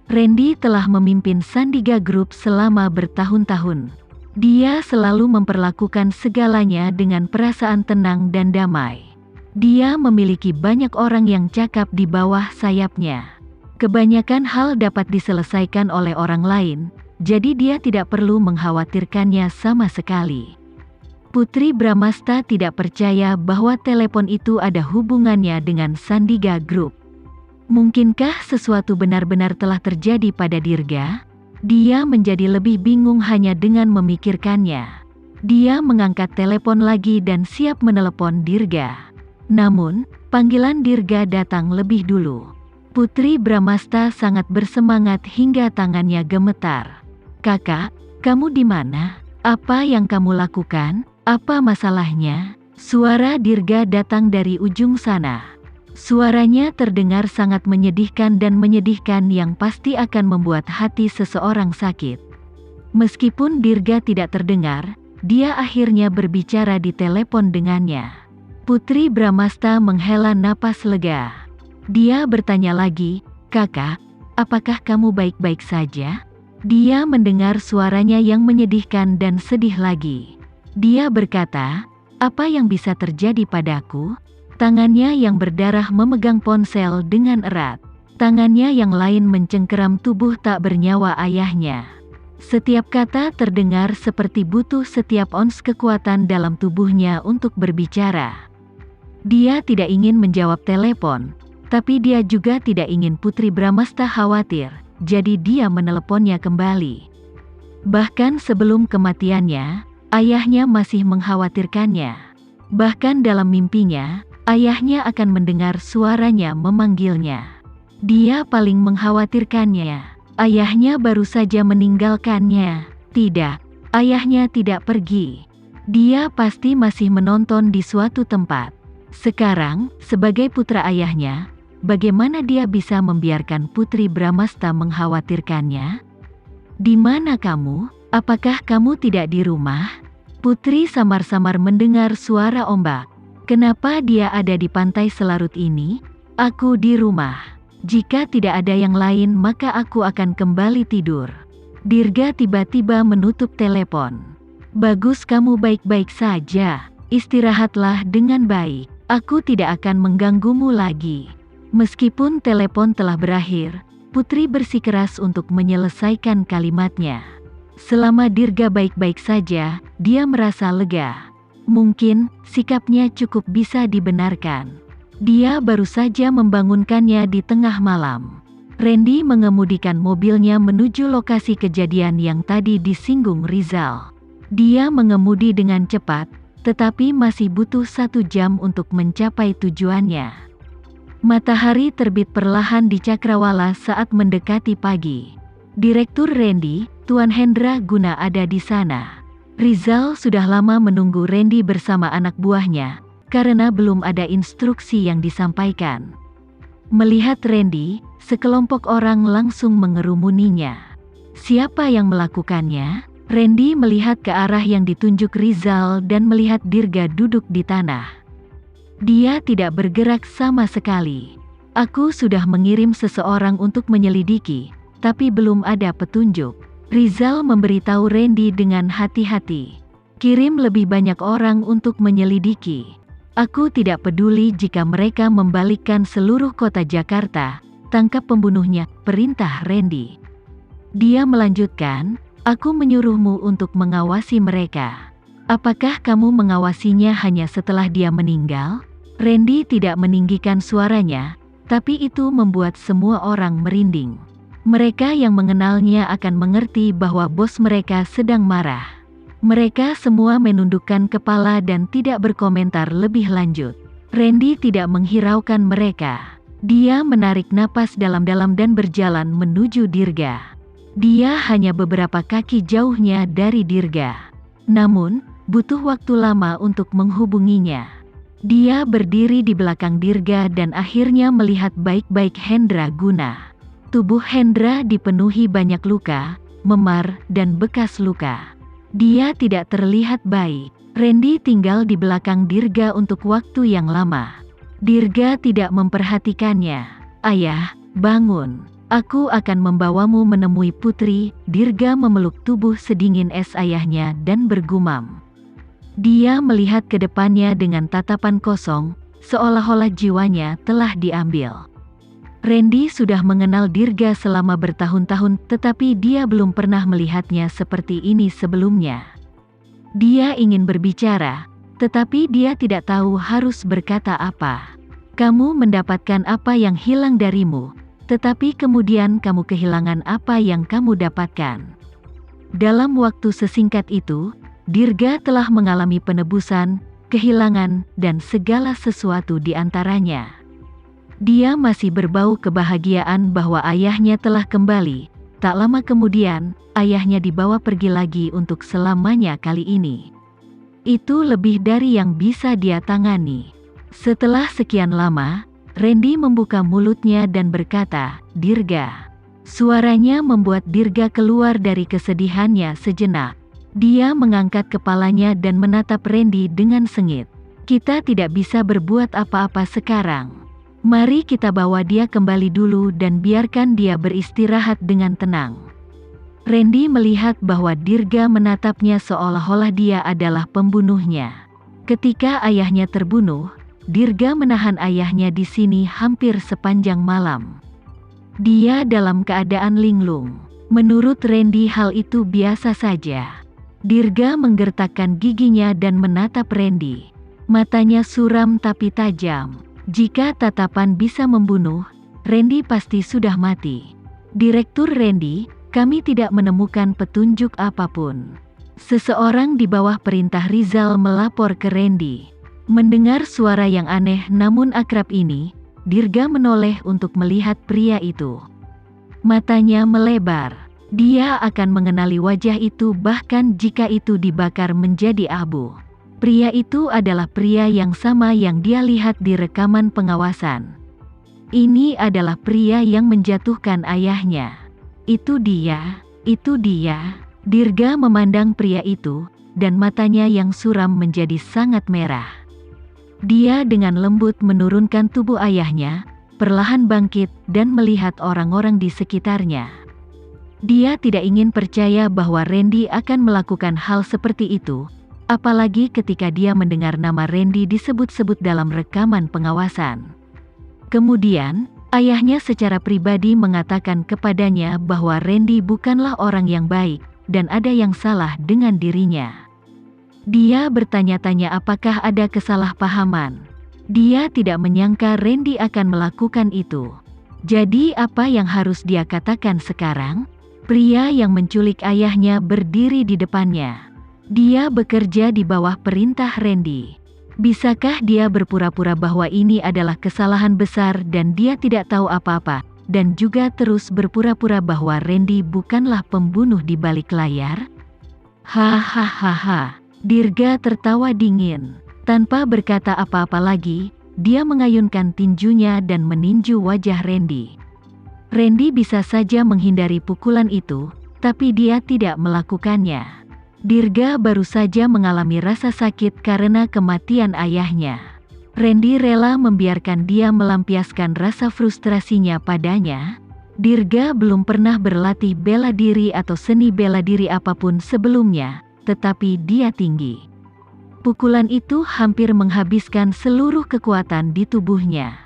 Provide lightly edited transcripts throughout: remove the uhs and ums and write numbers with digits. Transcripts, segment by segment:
Randy telah memimpin Sandiga Group selama bertahun-tahun. Dia selalu memperlakukan segalanya dengan perasaan tenang dan damai. Dia memiliki banyak orang yang cakap di bawah sayapnya. Kebanyakan hal dapat diselesaikan oleh orang lain, jadi dia tidak perlu mengkhawatirkannya sama sekali. Putri Bramasta tidak percaya bahwa telepon itu ada hubungannya dengan Sandiga Group. Mungkinkah sesuatu benar-benar telah terjadi pada Dirga? Dia menjadi lebih bingung hanya dengan memikirkannya. Dia mengangkat telepon lagi dan siap menelepon Dirga. Namun, panggilan Dirga datang lebih dulu. Putri Bramasta sangat bersemangat hingga tangannya gemetar. "Kakak, kamu di mana? Apa yang kamu lakukan? Apa masalahnya?" Suara Dirga datang dari ujung sana. Suaranya terdengar sangat menyedihkan dan menyedihkan yang pasti akan membuat hati seseorang sakit. Meskipun Dirga tidak terdengar, dia akhirnya berbicara di telepon dengannya. Putri Bramasta menghela napas lega. Dia bertanya lagi, "Kakak, apakah kamu baik-baik saja?" Dia mendengar suaranya yang menyedihkan dan sedih lagi. Dia berkata, "Apa yang bisa terjadi padaku?" Tangannya yang berdarah memegang ponsel dengan erat. Tangannya yang lain mencengkeram tubuh tak bernyawa ayahnya. Setiap kata terdengar seperti butuh setiap ons kekuatan dalam tubuhnya untuk berbicara. Dia tidak ingin menjawab telepon, tapi dia juga tidak ingin Putri Bramasta khawatir, jadi dia meneleponnya kembali. Bahkan sebelum kematiannya, ayahnya masih mengkhawatirkannya. Bahkan dalam mimpinya, ayahnya akan mendengar suaranya memanggilnya. Dia paling mengkhawatirkannya. Ayahnya baru saja meninggalkannya. Tidak, ayahnya tidak pergi. Dia pasti masih menonton di suatu tempat. Sekarang, sebagai putra ayahnya, bagaimana dia bisa membiarkan Putri Bramasta mengkhawatirkannya? "Di mana kamu? Apakah kamu tidak di rumah?" Putri samar-samar mendengar suara ombak. "Kenapa dia ada di pantai selarut ini? Aku di rumah. Jika tidak ada yang lain maka aku akan kembali tidur." Dirga tiba-tiba menutup telepon. "Bagus, kamu baik-baik saja. Istirahatlah dengan baik. Aku tidak akan mengganggumu lagi." Meskipun telepon telah berakhir, Putri bersikeras untuk menyelesaikan kalimatnya. Selama Dirga baik-baik saja, dia merasa lega. Mungkin, sikapnya cukup bisa dibenarkan. Dia baru saja membangunkannya di tengah malam. Randy mengemudikan mobilnya menuju lokasi kejadian yang tadi disinggung Rizal. Dia mengemudi dengan cepat, tetapi masih butuh 1 jam untuk mencapai tujuannya. Matahari terbit perlahan di Cakrawala saat mendekati pagi. Direktur Randy, Tuan Hendra Guna ada di sana. Rizal sudah lama menunggu Randy bersama anak buahnya, karena belum ada instruksi yang disampaikan. Melihat Randy, sekelompok orang langsung mengerumuninya. Siapa yang melakukannya? Randy melihat ke arah yang ditunjuk Rizal dan melihat Dirga duduk di tanah. Dia tidak bergerak sama sekali. "Aku sudah mengirim seseorang untuk menyelidiki, tapi belum ada petunjuk." Rizal memberitahu Randy dengan hati-hati. "Kirim lebih banyak orang untuk menyelidiki. Aku tidak peduli jika mereka membalikkan seluruh kota Jakarta. Tangkap pembunuhnya," perintah Randy. Dia melanjutkan, "Aku menyuruhmu untuk mengawasi mereka. Apakah kamu mengawasinya hanya setelah dia meninggal?" Randy tidak meninggikan suaranya, tapi itu membuat semua orang merinding. Mereka yang mengenalnya akan mengerti bahwa bos mereka sedang marah. Mereka semua menundukkan kepala dan tidak berkomentar lebih lanjut. Randy tidak menghiraukan mereka. Dia menarik napas dalam-dalam dan berjalan menuju Dirga. Dia hanya beberapa kaki jauhnya dari Dirga. Namun, butuh waktu lama untuk menghubunginya. Dia berdiri di belakang Dirga dan akhirnya melihat baik-baik Hendra Guna. Tubuh Hendra dipenuhi banyak luka, memar, dan bekas luka. Dia tidak terlihat baik. Randy tinggal di belakang Dirga untuk waktu yang lama. Dirga tidak memperhatikannya. "Ayah, bangun." Aku akan membawamu menemui putri. Dirga memeluk tubuh sedingin es ayahnya dan bergumam. Dia melihat ke depannya dengan tatapan kosong, seolah-olah jiwanya telah diambil. Randy sudah mengenal Dirga selama bertahun-tahun, tetapi dia belum pernah melihatnya seperti ini sebelumnya. Dia ingin berbicara, tetapi dia tidak tahu harus berkata apa. Kamu mendapatkan apa yang hilang darimu, tetapi kemudian kamu kehilangan apa yang kamu dapatkan. Dalam waktu sesingkat itu, Dirga telah mengalami penebusan, kehilangan, dan segala sesuatu di antaranya. Dia masih berbau kebahagiaan bahwa ayahnya telah kembali. Tak lama kemudian, ayahnya dibawa pergi lagi untuk selamanya kali ini. Itu lebih dari yang bisa dia tangani. Setelah sekian lama, Randy membuka mulutnya dan berkata, "Dirga." Suaranya membuat Dirga keluar dari kesedihannya sejenak. Dia mengangkat kepalanya dan menatap Randy dengan sengit. "Kita tidak bisa berbuat apa-apa sekarang. Mari kita bawa dia kembali dulu dan biarkan dia beristirahat dengan tenang." Randy melihat bahwa Dirga menatapnya seolah-olah dia adalah pembunuhnya. Ketika ayahnya terbunuh, Dirga menahan ayahnya di sini hampir sepanjang malam. Dia dalam keadaan linglung. Menurut Randy hal itu biasa saja. Dirga menggertakkan giginya dan menatap Randy. Matanya suram tapi tajam. Jika tatapan bisa membunuh, Randy pasti sudah mati. "Direktur Randy, kami tidak menemukan petunjuk apapun." Seseorang di bawah perintah Rizal melapor ke Randy. Mendengar suara yang aneh namun akrab ini, Dirga menoleh untuk melihat pria itu. Matanya melebar. Dia akan mengenali wajah itu bahkan jika itu dibakar menjadi abu. Pria itu adalah pria yang sama yang dia lihat di rekaman pengawasan. Ini adalah pria yang menjatuhkan ayahnya. Itu dia, itu dia. Dirga memandang pria itu, dan matanya yang suram menjadi sangat merah. Dia dengan lembut menurunkan tubuh ayahnya, perlahan bangkit dan melihat orang-orang di sekitarnya. Dia tidak ingin percaya bahwa Randy akan melakukan hal seperti itu, apalagi ketika dia mendengar nama Randy disebut-sebut dalam rekaman pengawasan. Kemudian, ayahnya secara pribadi mengatakan kepadanya bahwa Randy bukanlah orang yang baik, dan ada yang salah dengan dirinya. Dia bertanya-tanya apakah ada kesalahpahaman. Dia tidak menyangka Randy akan melakukan itu. Jadi apa yang harus dia katakan sekarang? Pria yang menculik ayahnya berdiri di depannya. Dia bekerja di bawah perintah Randy. Bisakah dia berpura-pura bahwa ini adalah kesalahan besar dan dia tidak tahu apa-apa, dan juga terus berpura-pura bahwa Randy bukanlah pembunuh di balik layar? Hahaha. Dirga tertawa dingin. Tanpa berkata apa-apa lagi, dia mengayunkan tinjunya dan meninju wajah Randy. Randy bisa saja menghindari pukulan itu, tapi dia tidak melakukannya. Dirga baru saja mengalami rasa sakit karena kematian ayahnya. Randy rela membiarkan dia melampiaskan rasa frustrasinya padanya. Dirga belum pernah berlatih bela diri atau seni bela diri apapun sebelumnya, tetapi dia tinggi. Pukulan itu hampir menghabiskan seluruh kekuatan di tubuhnya.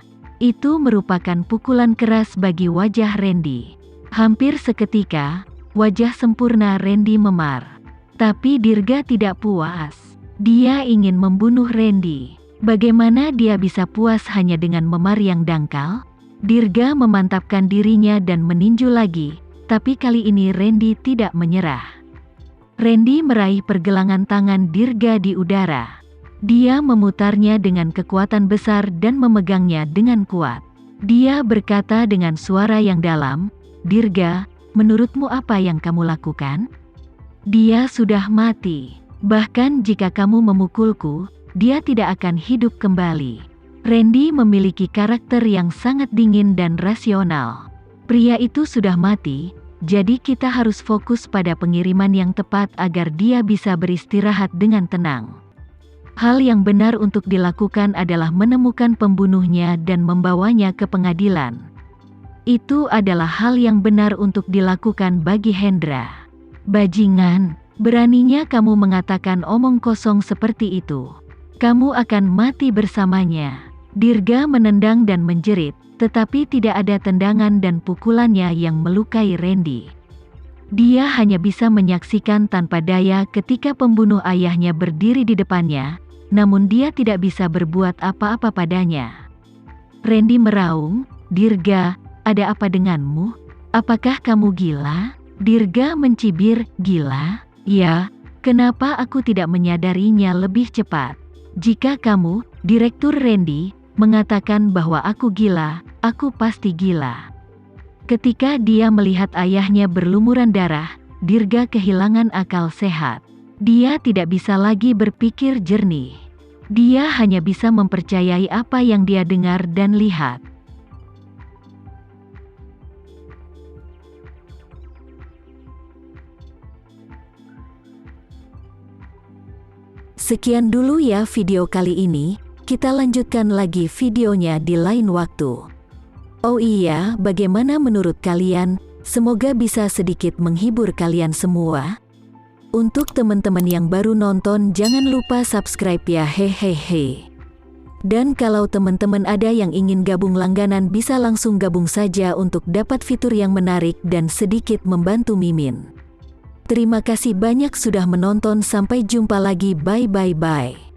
Itu merupakan pukulan keras bagi wajah Randy. Hampir seketika, wajah sempurna Randy memar. Tapi Dirga tidak puas. Dia ingin membunuh Randy. Bagaimana dia bisa puas hanya dengan memar yang dangkal? Dirga memantapkan dirinya dan meninju lagi, tapi kali ini Randy tidak menyerah. Randy meraih pergelangan tangan Dirga di udara. Dia memutarnya dengan kekuatan besar dan memegangnya dengan kuat. Dia berkata dengan suara yang dalam, "Dirga, menurutmu apa yang kamu lakukan? Dia sudah mati. Bahkan jika kamu memukulku, dia tidak akan hidup kembali." Randy memiliki karakter yang sangat dingin dan rasional. Pria itu sudah mati, jadi kita harus fokus pada pengiriman yang tepat agar dia bisa beristirahat dengan tenang. Hal yang benar untuk dilakukan adalah menemukan pembunuhnya dan membawanya ke pengadilan. Itu adalah hal yang benar untuk dilakukan bagi Hendra. Bajingan, beraninya kamu mengatakan omong kosong seperti itu. Kamu akan mati bersamanya. Dirga menendang dan menjerit, tetapi tidak ada tendangan dan pukulannya yang melukai Randy. Dia hanya bisa menyaksikan tanpa daya ketika pembunuh ayahnya berdiri di depannya, namun dia tidak bisa berbuat apa-apa padanya. Randy meraung, "Dirga, ada apa denganmu? Apakah kamu gila?" Dirga mencibir, "Gila? Ya, kenapa aku tidak menyadarinya lebih cepat? Jika kamu, Direktur Randy, mengatakan bahwa aku gila, aku pasti gila." Ketika dia melihat ayahnya berlumuran darah, Dirga kehilangan akal sehat. Dia tidak bisa lagi berpikir jernih. Dia hanya bisa mempercayai apa yang dia dengar dan lihat. Sekian dulu ya video kali ini, kita lanjutkan lagi videonya di lain waktu. Oh iya, bagaimana menurut kalian? Semoga bisa sedikit menghibur kalian semua. Untuk teman-teman yang baru nonton, jangan lupa subscribe ya, hehehe. Dan kalau teman-teman ada yang ingin gabung langganan, bisa langsung gabung saja untuk dapat fitur yang menarik dan sedikit membantu Mimin. Terima kasih banyak sudah menonton, sampai jumpa lagi, bye.